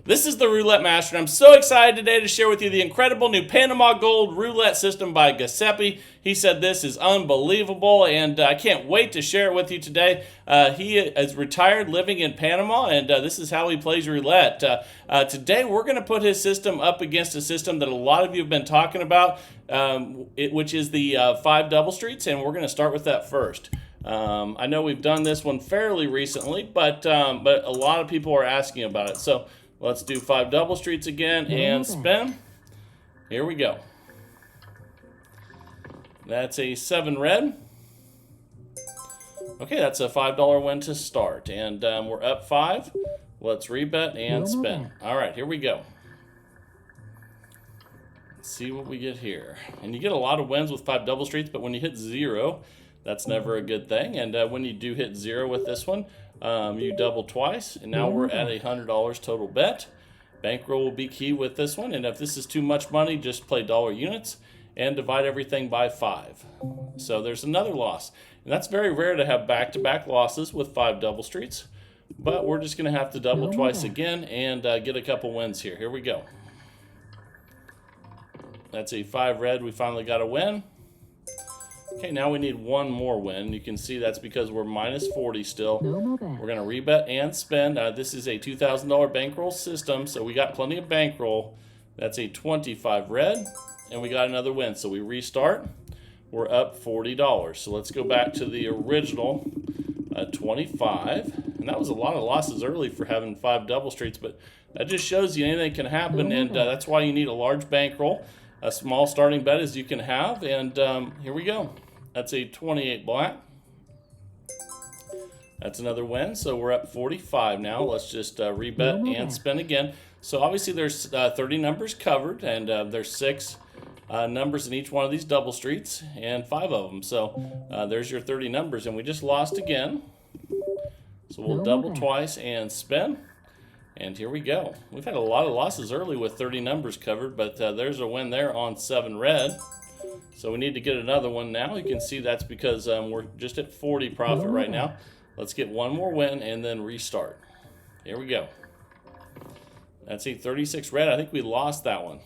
This is the Roulette Master, and I'm so excited today to share with you the incredible new Panama Gold Roulette system by Giuseppe. He said this is unbelievable, and I can't wait to share it with you today. He is retired living in Panama, and this is how he plays roulette. Today, we're going to put his system up against a system that a lot of you have been talking about, which is the 5 double streets, and we're going to start with that first. I know we've done this one fairly recently, but a lot of people are asking about it. So let's do 5 double streets again and spin. Here we go. That's a 7 red. Okay, that's a $5 win to start. And we're up 5. Let's rebet and spin. All right, here we go. Let's see what we get here. And you get a lot of wins with 5 double streets, but when you hit 0, that's never a good thing. And when you do hit 0 with this one, you double twice, and now we're at $100 total bet. Bankroll will be key with this one, and if this is too much money, just play dollar units and divide everything by 5. So there's another loss, and that's very rare to have back-to-back losses with 5 double streets, but we're just going to have to double twice again and get a couple wins here. Here we go. That's a 5 red. We finally got a win. Okay, now we need one more win. You can see that's because we're minus 40 still. We're going to rebet and spend. This is a $2,000 bankroll system, so we got plenty of bankroll. That's a 25 red, and we got another win. So we restart. We're up $40. So let's go back to the original 25. And that was a lot of losses early for having 5 double streets, but that just shows you anything can happen, and that's why you need a large bankroll. A small starting bet as you can have, and here we go. That's a 28 black. That's another win, so we're up 45 now. Let's just rebet and spin again. So obviously there's 30 numbers covered, and there's 6 numbers in each one of these double streets, and 5 of them. So there's your 30 numbers, and we just lost again. So we'll double twice and spin. And here we go. We've had a lot of losses early with 30 numbers covered, but there's a win there on 7 red. So we need to get another one now. You can see that's because we're just at 40 profit right now. Let's get one more win and then restart. Here we go. That's a 36 red. I think we lost that one.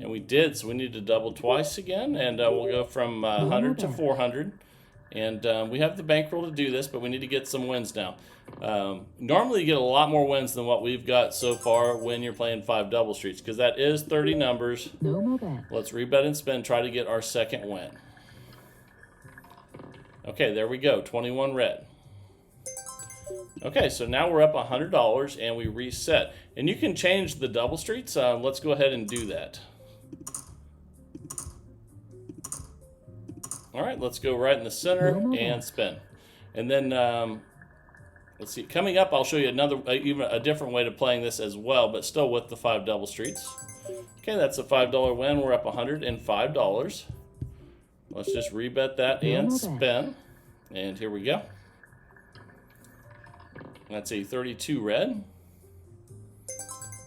And we did, so we need to double twice again. And we'll go from 100 to 400. And we have the bankroll to do this, but we need to get some wins now. Normally you get a lot more wins than what we've got so far when you're playing 5 double streets, because that is 30 numbers. Let's rebet and spin, try to get our second win. Okay, there we go, 21 red. Okay, so now we're up $100 and we reset. And you can change the double streets. Let's go ahead and do that. All right, let's go right in the center and spin. And then, let's see, coming up, I'll show you even a different way to playing this as well, but still with the 5 double streets. Okay, that's a $5 win. We're up $105. Let's just rebet that and spin. And here we go. That's a 32 red.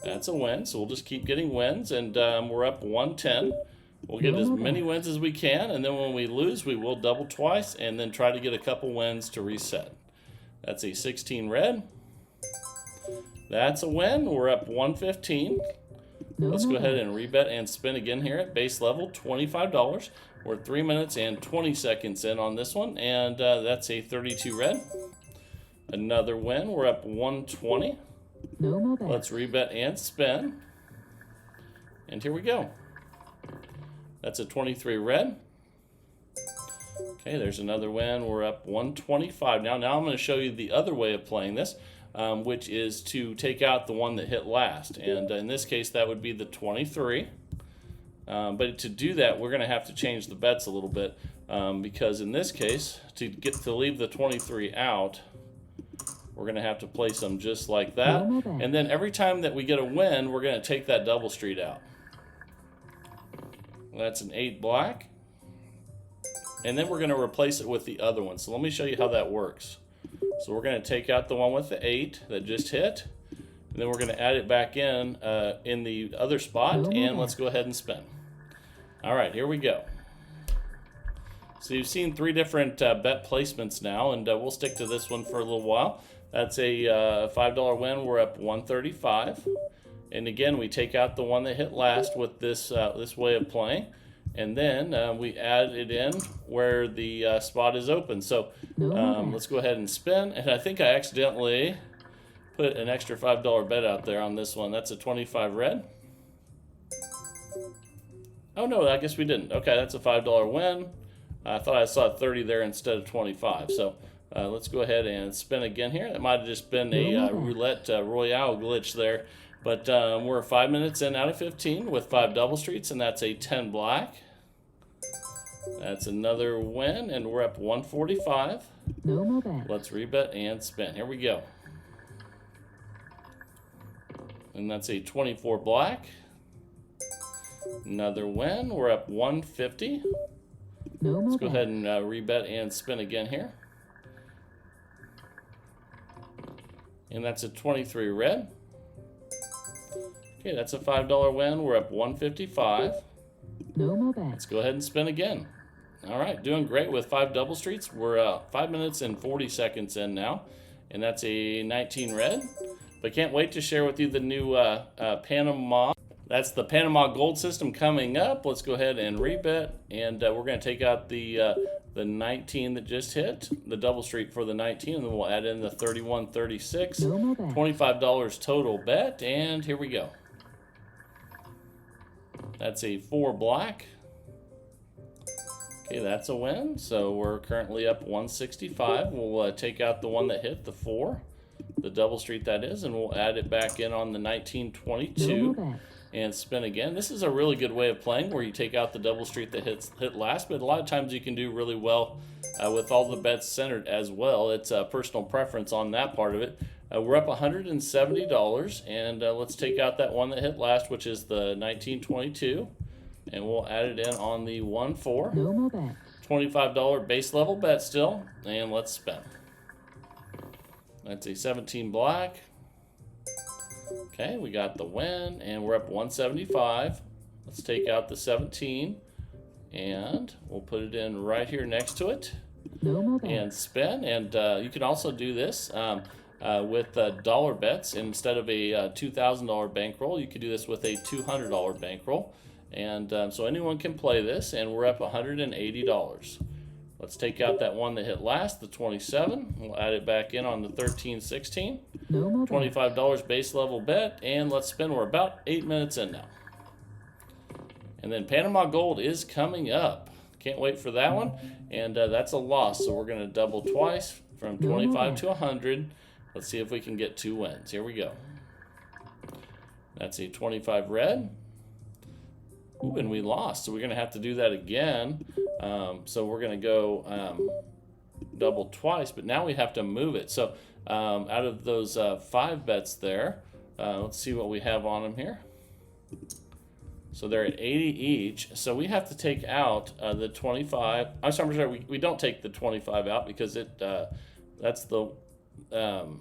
That's a win, so we'll just keep getting wins, and we're up 110. We'll get as many wins as we can, and then when we lose, we will double twice and then try to get a couple wins to reset. That's a 16 red. That's a win. We're up 115. Let's go ahead and rebet and spin again here at base level, $25. We're 3 minutes and 20 seconds in on this one, and that's a 32 red. Another win. We're up 120. Let's rebet and spin. And here we go. That's a 23 red. Okay, there's another win. We're up 125 now. Now I'm going to show you the other way of playing this, which is to take out the one that hit last. And in this case, that would be the 23. But to do that, we're going to have to change the bets a little bit, because in this case, to leave the 23 out, we're going to have to place them just like that. And then every time that we get a win, we're going to take that double street out. That's an 8 black. And then we're going to replace it with the other one. So let me show you how that works. So we're going to take out the one with the 8 that just hit. And then we're going to add it back in the other spot. And let's go ahead and spin. All right, here we go. So you've seen 3 different bet placements now, and we'll stick to this one for a little while. That's a $5 win. We're up 135. And again, we take out the one that hit last with this this way of playing, and then we add it in where the spot is open. So let's go ahead and spin. And I think I accidentally put an extra $5 bet out there on this one. That's a 25 red. Oh no, I guess we didn't. Okay, that's a $5 win. I thought I saw 30 there instead of 25. So let's go ahead and spin again here. That might have just been a roulette royale glitch there. But we're 5 minutes in out of 15 with 5 double streets, and that's a 10 black. That's another win, and we're up 145. No more bets. Let's rebet and spin. Here we go. And that's a 24 black. Another win. We're up 150. No more Let's go bets. ahead and rebet and spin again here. And that's a 23 red. Okay, that's a $5 win. We're up 155. No more bets. Let's go ahead and spin again. All right, doing great with 5 double streets. We're 5 minutes and 40 seconds in now, and that's a 19 red. But can't wait to share with you the new Panama. That's the Panama gold system coming up. Let's go ahead and rebet, and we're going to take out the 19 that just hit, the double street for the 19, and then we'll add in the 31, 36, No more bets. $25 total bet, and here we go. That's a 4 black. Okay, that's a win. So we're currently up 165. We'll take out the one that hit, the 4, the double street that is, and we'll add it back in on the 1922 No more bets. and spin again. This is a really good way of playing where you take out the double street that hit last, but a lot of times you can do really well with all the bets centered as well. It's a personal preference on that part of it. We're up $170, and let's take out that one that hit last, which is the 1922, and we'll add it in on the 1-4. No more bets. $25 base level bet still, and let's spin. That's a 17 black. Okay, we got the win, and we're up 175. Let's take out the 17, and we'll put it in right here next to it, No more bets. and spin. And you can also do this with dollar bets. Instead of a $2,000 bankroll, you could do this with a $200 bankroll. And so anyone can play this, and we're up $180. Let's take out that one that hit last, the 27. We'll add it back in on the 13, 16. No more bets. $25 base level bet, and let's spin. We're about 8 minutes in now. And then Panama Gold is coming up. Can't wait for that one. And that's a loss, so we're going to double twice from 25 to 100. Let's see if we can get 2 wins. Here we go. That's a 25 red. Ooh, and we lost, so we're going to have to do that again. So we're going to go double twice, but now we have to move it. So out of those 5 bets there, let's see what we have on them here. So they're at 80 each. So we have to take out the 25. I'm sorry, we don't take the 25 out because that's the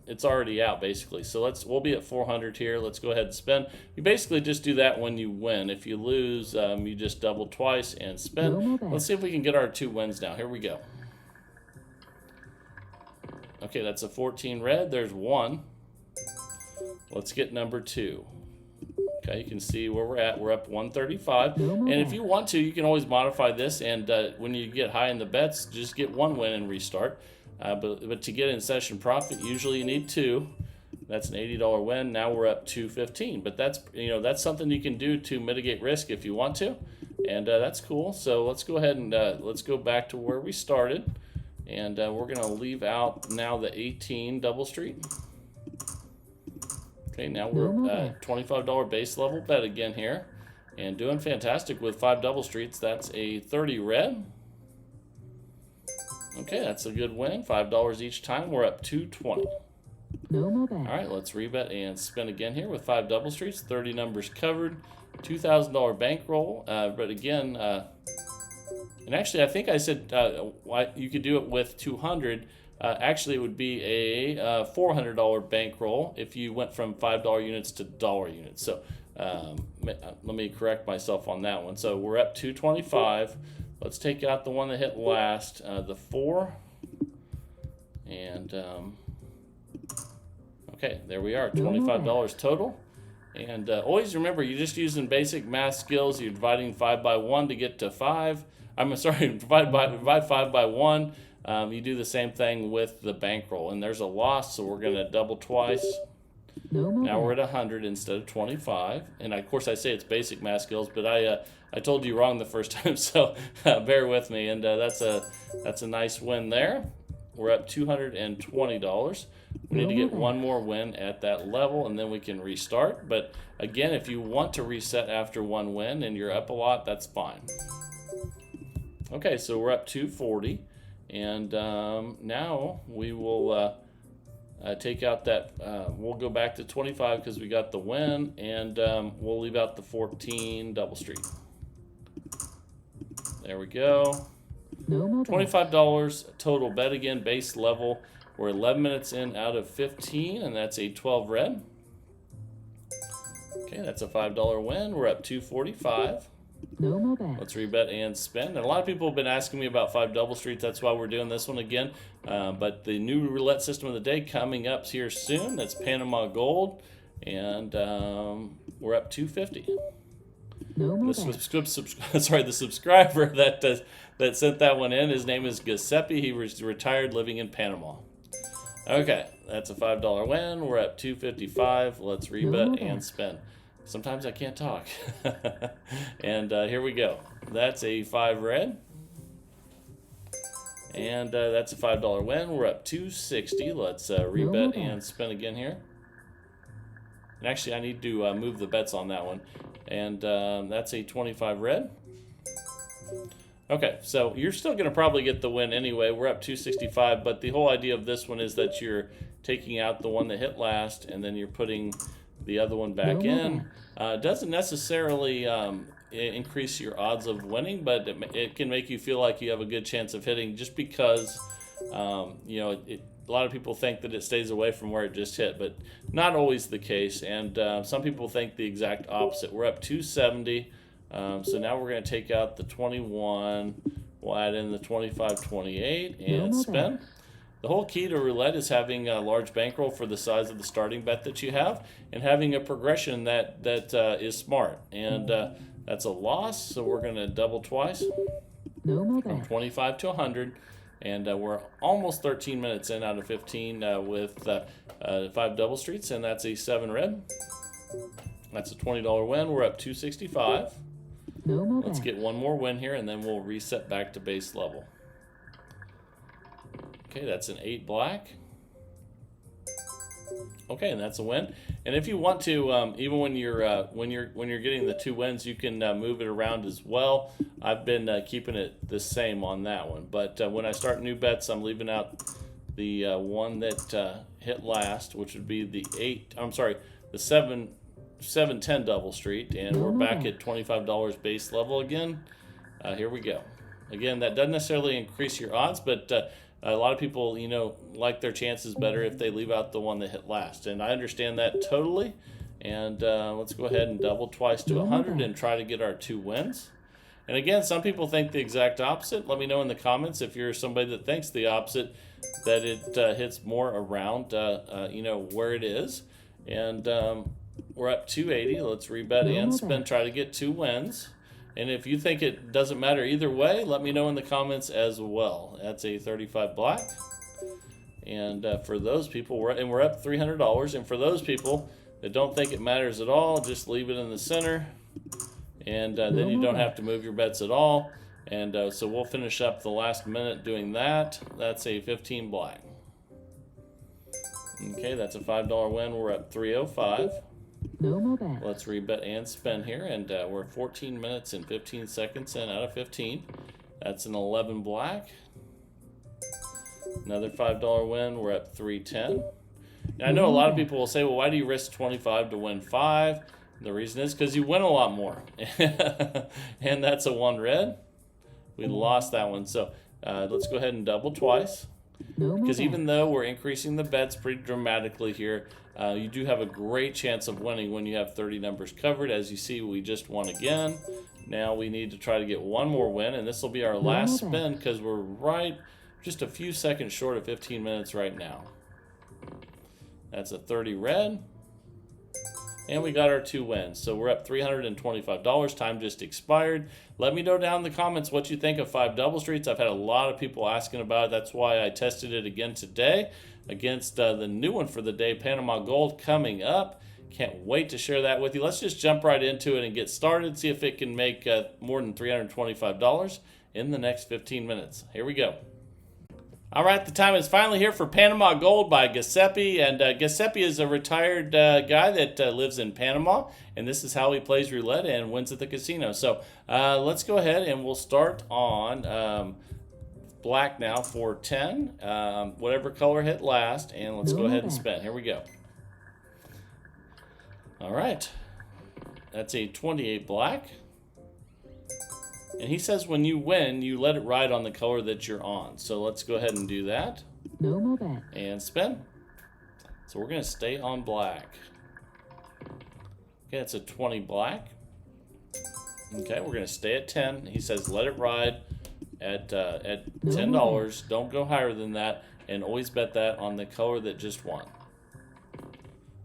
it's already out basically. So we'll be at 400 here. Let's go ahead and spin. You basically just do that when you win. If you lose, you just double twice and spin. Let's see if we can get our 2 wins now. Here we go. Okay, that's a 14 red. There's 1. Let's get number 2. Okay, you can see where we're at. We're up 135. And if you want to, you can always modify this. And when you get high in the bets, just get 1 win and restart. But to get in session profit, usually you need 2. That's an $80 win. Now we're up 215. But that's something you can do to mitigate risk if you want to, and that's cool. So let's go ahead and let's go back to where we started, and we're gonna leave out now the 18 double street. Okay, now we're at $25 base level bet again here, and doing fantastic with 5 double streets. That's a 30 red. Okay, that's a good win. $5 each time. We're up 220. No more bets. All right, let's rebet and spin again here with 5 double streets. 30 numbers covered. $2,000 bankroll. But again, and actually, I think I said you could do it with 200. Actually, it would be a $400 bankroll if you went from $5 units to dollar units. So let me correct myself on that one. So we're up 225. Let's take out the one that hit last, the 4, and Okay, there we are, No more $25 total. And always remember, you're just using basic math skills. You're dividing 5 by 1 to get to 5. I'm sorry, divide 5 by 1. You do the same thing with the bankroll. And there's a loss, so we're going to double twice. No more Now we're at bet. 100 instead of 25. And of course, I say it's basic math skills, but I told you wrong the first time, so bear with me. And that's a nice win there. We're up $220. We need to get one more win at that level, and then we can restart. But again, if you want to reset after one win and you're up a lot, that's fine. Okay, so we're up 240, and now we will take out that. We'll go back to 25 because we got the win, and we'll leave out the 14 double street. There we go. No more bet. $25 total bet again, base level. We're 11 minutes in out of 15, and that's a 12 red. Okay, that's a $5 win. We're up 245. No more bet. Let's rebet and spend. And a lot of people have been asking me about 5 double streets. That's why we're doing this one again. But the new roulette system of the day coming up here soon. That's Panama Gold, and we're up 250. No more The bet. the subscriber that sent that one in, his name is Giuseppe. He was retired living in Panama. Okay, that's a $5 win. We're at 255. Let's rebet and spin. Sometimes I can't talk. And here we go. That's a 5 red. And that's a $5 win. We're up 260. Let's rebet and spin again here. And actually, I need to move the bets on that one. And that's a 25 red. Okay, so you're still going to probably get the win anyway. We're up 265, but the whole idea of this one is that you're taking out the one that hit last, and then you're putting the other one back in. It doesn't necessarily increase your odds of winning, but it can make you feel like you have a good chance of hitting just because, you know, a lot of people think that it stays away from where it just hit, but not always the case. And some people think the exact opposite. We're up 270. So now we're going to take out the 21. We'll add in the 25, 28, and spin. The whole key to roulette is having a large bankroll for the size of the starting bet that you have, and having a progression that is smart. And that's a loss, so we're going to double twice from 25 to 100. And we're almost 13 minutes in out of 15 with 5 double streets, and that's a 7 red. That's a $20 win. We're up 265. Let's get one more win here, and then we'll reset back to base level. Okay, that's an 8 black. Okay, and that's a win. And if you want to, even when you're getting the 2 wins, you can move it around as well. I've been keeping it the same on that one, but when I start new bets, I'm leaving out the one that hit last, which would be the 710 double street, and we're back at $25 base level again. Here we go. Again, that doesn't necessarily increase your odds, but a lot of people, you know, like their chances better if they leave out the one that hit last, and I understand that totally. And let's go ahead and double twice to 100 and try to get our 2 wins. And again, some people think the exact opposite. Let me know in the comments if you're somebody that thinks the opposite, that it hits more around, you know, where it is. And we're up 280. Let's rebet and spin, try to get 2 wins. And if you think it doesn't matter either way, let me know in the comments as well. That's a 35 black. And for those people, we're up $300. And for those people that don't think it matters at all, just leave it in the center. And then you don't have to move your bets at all. And so we'll finish up the last minute doing that. That's a 15 black. Okay, that's a $5 win. We're up 305. Let's rebet and spin here, and we're 14 minutes and 15 seconds in out of 15. That's an 11 black. Another $5 win. We're up 310. Now, I know a lot of people will say, well, why do you risk 25 to win 5? The reason is because you win a lot more. And that's a 1 red. We lost that one. So let's go ahead and double twice. Because even though we're increasing the bets pretty dramatically here, you do have a great chance of winning when you have 30 numbers covered. As you see, we just won again. Now we need to try to get one more win, and this will be our last spin because we're right just a few seconds short of 15 minutes right now. That's a 30 red. And we got our 2 wins. So we're up $325. Time just expired. Let me know down in the comments what you think of 5 double streets. I've had a lot of people asking about it. That's why I tested it again today against the new one for the day, Panama Gold, coming up. Can't wait to share that with you. Let's just jump right into it and get started. See if it can make more than $325 in the next 15 minutes. Here we go. All right, the time is finally here for Panama Gold by Giuseppe. And Giuseppe is a retired guy that lives in Panama. And this is how he plays roulette and wins at the casino. So let's go ahead and we'll start on black now for 10. Whatever color hit last. And let's go ahead and spin. Here we go. All right. That's a 28 black. And he says when you win, you let it ride on the color that you're on. So let's go ahead and do that. No more bets. And spin. So we're going to stay on black. Okay, it's a 20 black. Okay, we're going to stay at 10. He says let it ride at $10. Don't go higher than that. And always bet that on the color that just won.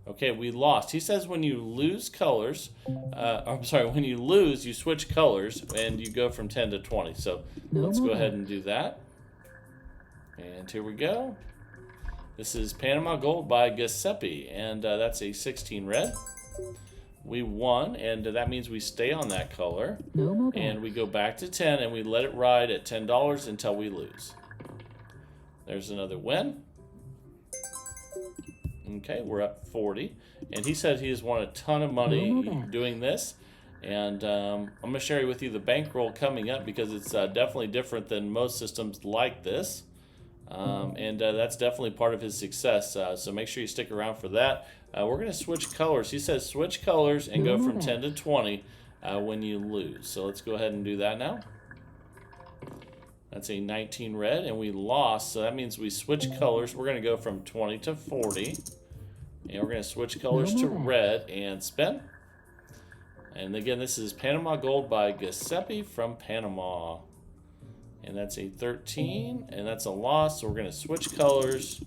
Okay, we lost. He says when you lose colors, when you lose, you switch colors and you go from 10 to 20. So let's go ahead and do that. And here we go. This is Panama Gold by Giuseppe, and that's a 16 red. We won, and that means we stay on that color. And we go back to 10, and we let it ride at $10 until we lose. There's another win. Okay, we're up 40. And he said he has won a ton of money doing this. And I'm going to share with you the bankroll coming up because it's definitely different than most systems like this. And that's definitely part of his success. So make sure you stick around for that. We're going to switch colors. He says switch colors and go from 10 to 20 when you lose. So let's go ahead and do that now. That's a 19 red, and we lost, so that means we switch colors. We're going to go from 20 to 40, and we're going to switch colors to red and spin. And again, this is Panama Gold by Giuseppe from Panama. And that's a 13, and that's a loss, so we're going to switch colors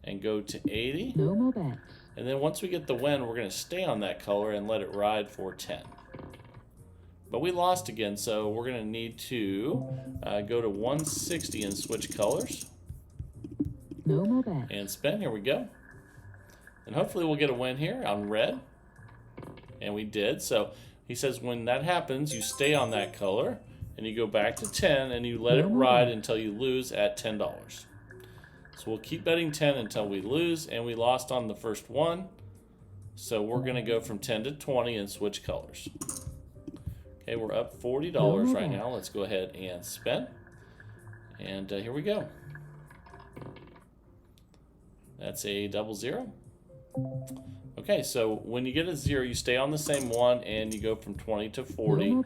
and go to 80. No more bets. And then once we get the win, we're going to stay on that color and let it ride for 10. But we lost again, so we're going to need to go to 160 and switch colors. No more bets. And spin. Here we go. And hopefully we'll get a win here on red. And we did. So he says when that happens, you stay on that color, and you go back to 10, and you let it ride until you lose at $10. So we'll keep betting 10 until we lose, and we lost on the first one. So we're going to go from 10 to 20 and switch colors. Okay, we're up $40 right now. Let's go ahead and spin. And here we go. That's a 00. Okay, so when you get a 0, you stay on the same one and you go from 20 to 40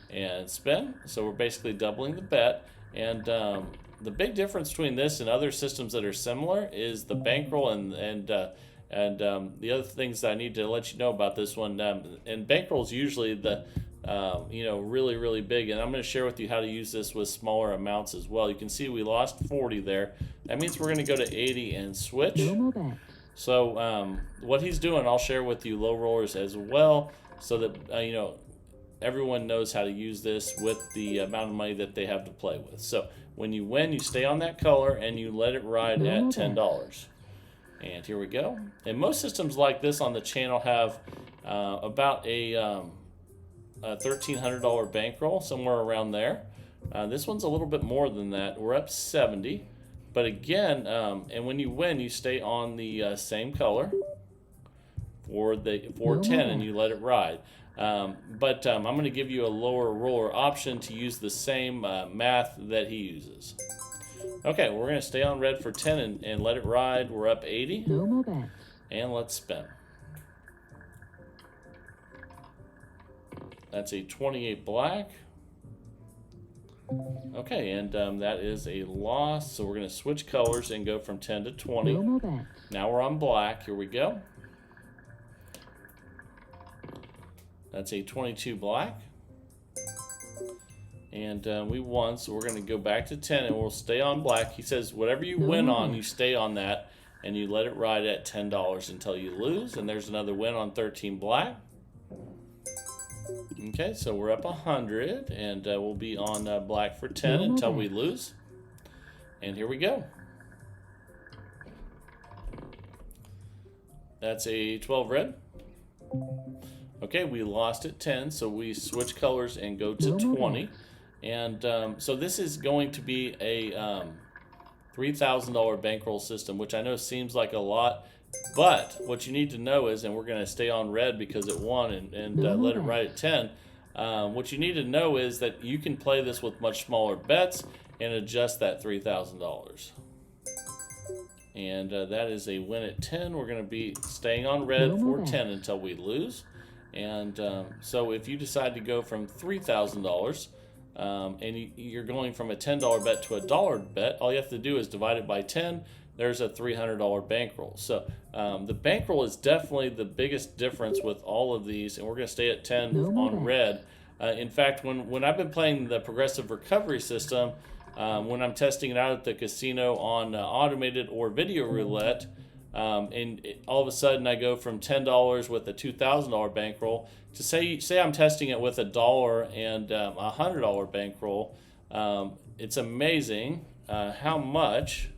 and spin. So we're basically doubling the bet. And the big difference between this and other systems that are similar is the bankroll and the other things that I need to let you know about this one. And bankroll is usually the really, really big. And I'm going to share with you how to use this with smaller amounts as well. You can see we lost 40 there. That means we're going to go to 80 and switch. So what he's doing, I'll share with you low rollers as well so that, everyone knows how to use this with the amount of money that they have to play with. So when you win, you stay on that color and you let it ride at $10. And here we go. And most systems like this on the channel have about a $1,300 bankroll, somewhere around there. This one's a little bit more than that. We're up 70. But again, and when you win, you stay on the same color for 10 and you let it ride. But I'm going to give you a lower roller option to use the same math that he uses. Okay, we're going to stay on red for 10 and let it ride. We're up 80. No more bets. And let's spin. That's a 28 black. Okay, and that is a loss. So we're going to switch colors and go from 10 to 20. No more bets. Now we're on black. Here we go. That's a 22 black. And we won, so we're going to go back to 10 and we'll stay on black. He says whatever you win on, you stay on that. and you let it ride at $10 until you lose. And there's another win on 13 black. Okay, so we're up 100, and we'll be on black for 10 until we lose. And here we go. That's a 12 red. Okay, we lost at 10, so we switch colors and go to 20. And so this is going to be a $3,000 bankroll system, which I know seems like a lot, but what you need to know is, and we're going to stay on red because it won and let it ride at 10. What you need to know is that you can play this with much smaller bets and adjust that $3,000. And that is a win at 10. We're going to be staying on red for 10 until we lose. And so if you decide to go from $3,000 and you're going from a $10 bet to a $1 bet, all you have to do is divide it by 10. There's a $300 bankroll. So the bankroll is definitely the biggest difference with all of these, and we're going to stay at 10 on red. In fact, when I've been playing the progressive recovery system, when I'm testing it out at the casino on automated or video roulette, all of a sudden I go from $10 with a $2,000 bankroll to say I'm testing it with $1 and a $100 bankroll. It's amazing how much.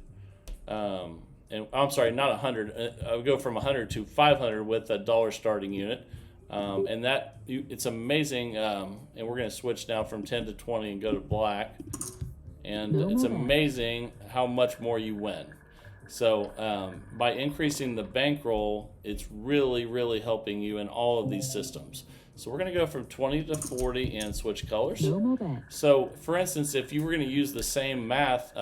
And I'm sorry, not 100. I would go from 100 to 500 with a $1 starting unit, and it's amazing. And we're going to switch now from 10 to 20 and go to black, and it's amazing how much more you win. So by increasing the bankroll, it's really, really helping you in all of these systems. So we're going to go from 20 to 40 and switch colors. So for instance, if you were going to use the same math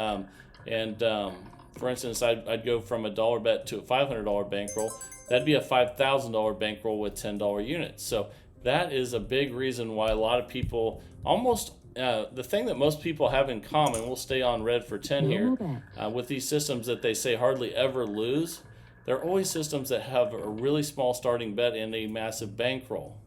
for instance, I'd go from a $1 bet to a $500 bankroll. That'd be a $5,000 bankroll with $10 units. So that is a big reason why a lot of people the thing that most people have in common, we'll stay on red for 10 here, with these systems that they say hardly ever lose, they're always systems that have a really small starting bet and a massive bankroll.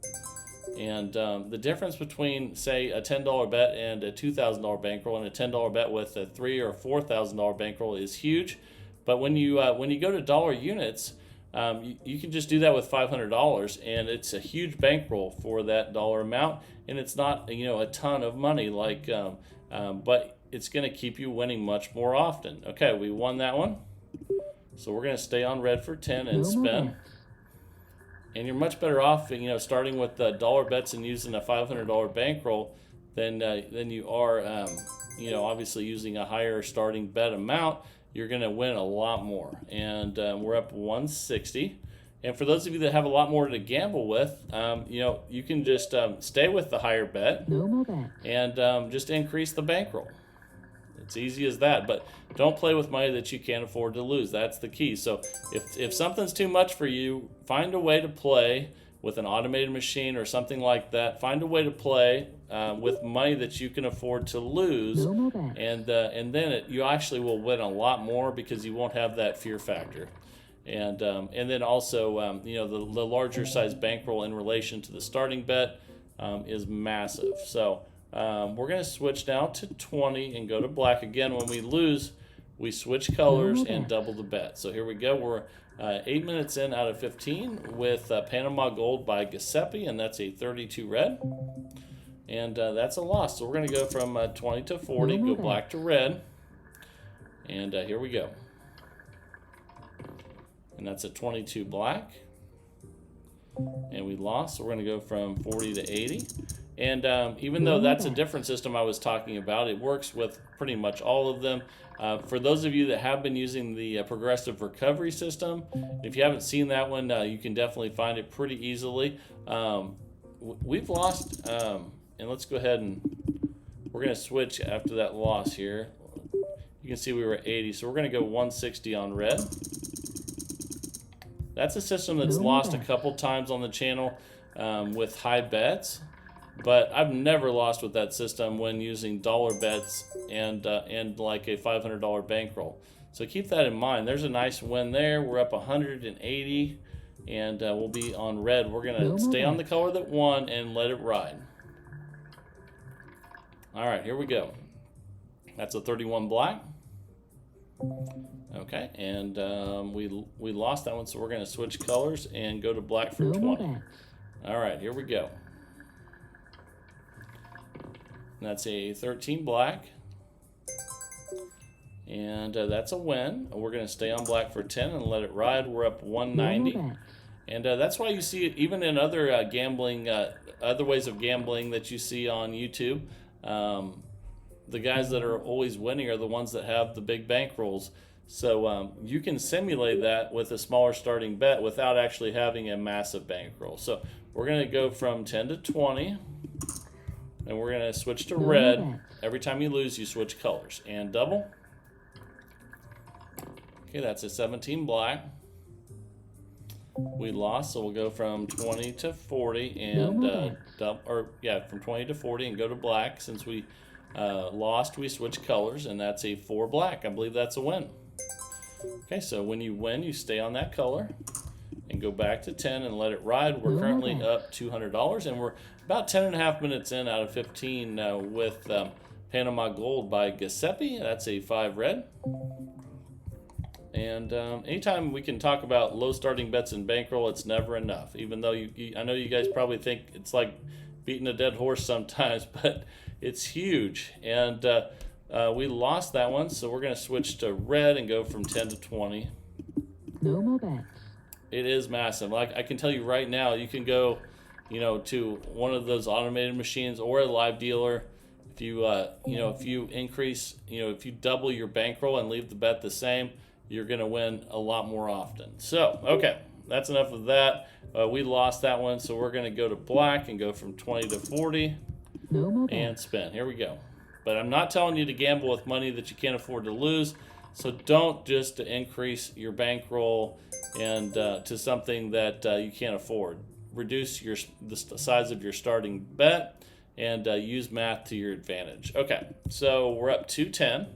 And the difference between, say, a $10 bet and a $2,000 bankroll and a $10 bet with a $3,000 or $4,000 bankroll is huge. But when you go to dollar units, you can just do that with $500, and it's a huge bankroll for that dollar amount. And it's not a ton of money, but it's going to keep you winning much more often. Okay, we won that one, so we're going to stay on red for 10 and spin. And you're much better off, starting with the dollar bets and using a $500 bankroll than you are, obviously using a higher starting bet amount. You're going to win a lot more. And we're up 160. And for those of you that have a lot more to gamble with, you can just stay with the higher bet and just increase the bankroll. It's easy as that, but don't play with money that you can't afford to lose. That's the key. So if something's too much for you, find a way to play with an automated machine or something like that. Find a way to play with money that you can afford to lose, and then you actually will win a lot more because you won't have that fear factor. And then also, the larger size bankroll in relation to the starting bet is massive. So we're going to switch now to 20 and go to black again. When we lose, we switch colors and double the bet. So here we go. We're 8 minutes in out of 15 with Panama Gold by Giuseppe, and that's a 32 red. And that's a loss. So we're going to go from 20 to 40, go black to red. And here we go. And that's a 22 black. And we lost. So we're going to go from 40 to 80. And even though that's a different system I was talking about, it works with pretty much all of them. For those of you that have been using the progressive recovery system, if you haven't seen that one, you can definitely find it pretty easily. We've lost, and let's go ahead and we're going to switch after that loss here. You can see we were at 80, so we're going to go 160 on red. That's a system that's lost a couple times on the channel with high bets. But I've never lost with that system when using dollar bets and like a $500 bankroll. So keep that in mind. There's a nice win there. We're up 180, and we'll be on red. We're going to stay on the color that won and let it ride. All right, here we go. That's a 31 black. Okay, and we lost that one, so we're going to switch colors and go to black for No more 20. bets. All right, here we go. That's a 13 black. And that's a win. We're going to stay on black for 10 and let it ride. We're up 190. No more bets. And that's why you see it even in other gambling, other ways of gambling that you see on YouTube. The guys that are always winning are the ones that have the big bankrolls. So you can simulate that with a smaller starting bet without actually having a massive bankroll. So we're going to go from 10 to 20. And we're going to switch to red. Every time you lose, you switch colors. And double. Okay, that's a 17 black. We lost, so we'll go from 20 to 40 and from 20 to 40 and go to black. Since we lost, we switch colors, and that's a 4 black. I believe that's a win. Okay, so when you win, you stay on that color and go back to 10 and let it ride. We're currently up $200, and we're about 10.5 minutes in out of 15 with Panama Gold by Giuseppe. That's a 5 red. And anytime we can talk about low starting bets and bankroll, it's never enough. Even though I know you guys probably think it's like beating a dead horse sometimes, but it's huge. And we lost that one, so we're going to switch to red and go from 10 to 20. No more bets. It is massive. Like I can tell you right now, you can go, to one of those automated machines or a live dealer. If you, if you increase, if you double your bankroll and leave the bet the same, you're going to win a lot more often. So, okay, that's enough of that. We lost that one, so we're going to go to black and go from 20 to 40 and spin. Here we go. But I'm not telling you to gamble with money that you can't afford to lose, so don't just increase your bankroll and to something that you can't afford. Reduce the size of your starting bet and use math to your advantage. Okay, so we're up 210.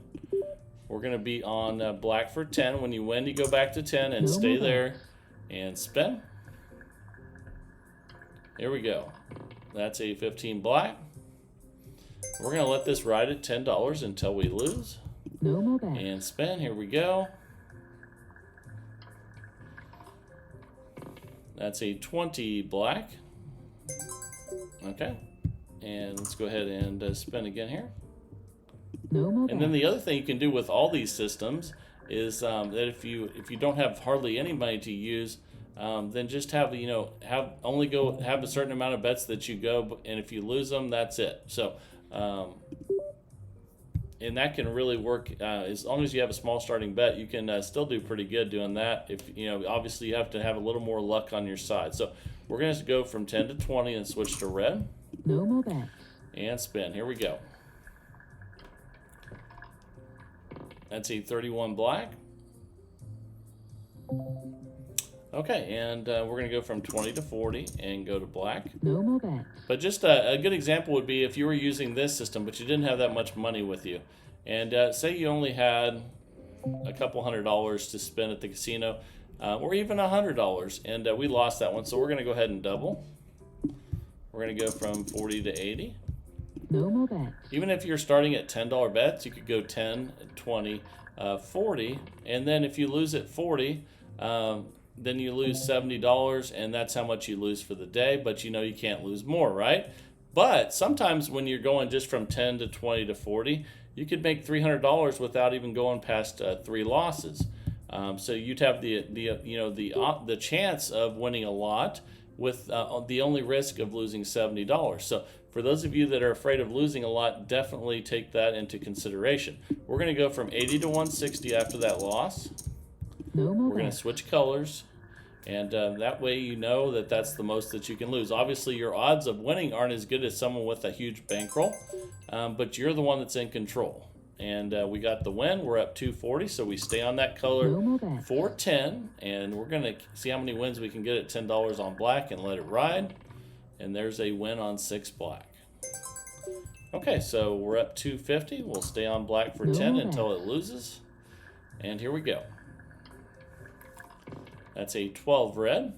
We're going to be on black for 10. When you win, you go back to 10 and stay there and spin. Here we go. That's a 15 black. We're going to let this ride at $10 until we lose. No more bets. And spin. Here we go. That's a 20 black. Okay. And let's go ahead and spin again here. No more and then the other thing you can do with all these systems is that if you don't have hardly any money to use, then just have a certain amount of bets that you go, and if you lose them, that's it. So, and that can really work as long as you have a small starting bet. You can still do pretty good doing that. If obviously you have to have a little more luck on your side. So we're going to go from 10 to 20 and switch to red. No more bets. And spin. Here we go. That's a 31 black. Okay, and we're going to go from 20 to 40 and go to black. No more bets. But just a good example would be if you were using this system, but you didn't have that much money with you. And say you only had a couple $100 to spend at the casino, or even $100, and we lost that one. So we're going to go ahead and double. We're going to go from 40 to 80. No more bets. Even if you're starting at $10 bets, you could go 10, 20, 40, and then if you lose at 40, then you lose $70, and that's how much you lose for the day, but you can't lose more, right? But sometimes when you're going just from 10 to 20 to 40, you could make $300 without even going past 3 losses. So you'd have the chance of winning a lot with the only risk of losing $70. So for those of you that are afraid of losing a lot, definitely take that into consideration. We're going to go from 80 to 160 after that loss. No more We're going to switch colors, and that way you know that that's the most that you can lose. Obviously, your odds of winning aren't as good as someone with a huge bankroll, but you're the one that's in control. And we got the win. We're up 240, so we stay on that color for 10, and we're going to see how many wins we can get at $10 on black and let it ride. And there's a win on 6 black. Okay, so we're up 250. We'll stay on black for 10 until it loses. And here we go. That's a 12 red.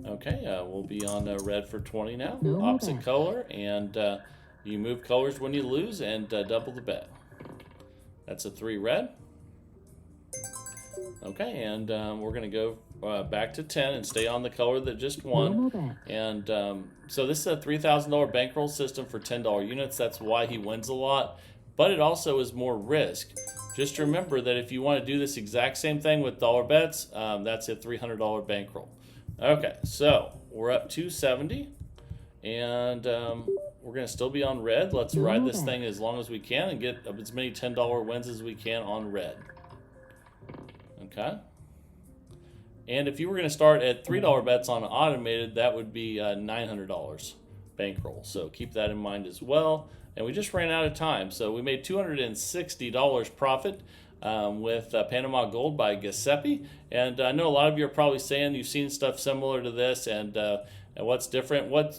Okay, we'll be on red for 20 now. Opposite color, and you move colors when you lose and double the bet. That's a 3 red. Okay, and we're going to go back to 10 and stay on the color that just No won. more bets. And so this is a $3,000 bankroll system for $10 units. That's why he wins a lot. But it also is more risk. Just remember that if you want to do this exact same thing with dollar bets, that's a $300 bankroll. Okay, so we're up 270. And we're going to still be on red. Let's ride this thing as long as we can and get as many $10 wins as we can on red. Okay. And if you were going to start at $3 bets on automated, that would be $900 bankroll. So keep that in mind as well. And we just ran out of time. So we made $260 profit with Panama Gold by Giuseppe. And I know a lot of you are probably saying you've seen stuff similar to this, and what's different? I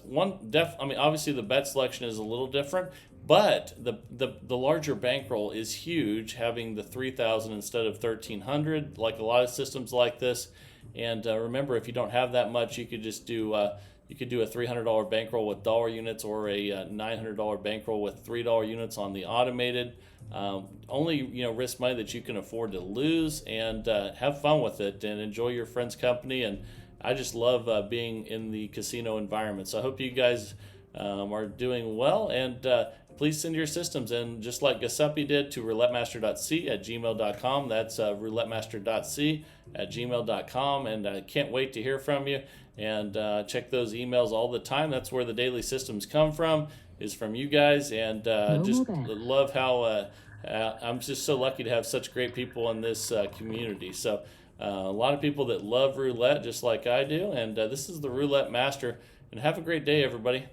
mean, obviously the bet selection is a little different, but the larger bankroll is huge, having the 3,000 instead of 1,300, like a lot of systems like this. And remember, if you don't have that much, you could just do a $300 bankroll with dollar units, or a $900 bankroll with $3 units on the automated. Only risk money that you can afford to lose, and have fun with it and enjoy your friends' company. And I just love being in the casino environment. So I hope you guys are doing well, and please send your systems in, just like Giuseppe did, to roulettemaster.c@gmail.com. That's roulettemaster.c@gmail.com, and I can't wait to hear from you. And check those emails all the time. That's where the daily systems come from, is from you guys. And just love how I'm just so lucky to have such great people in this community. So a lot of people that love roulette just like I do. And this is the Roulette Master. And have a great day, everybody.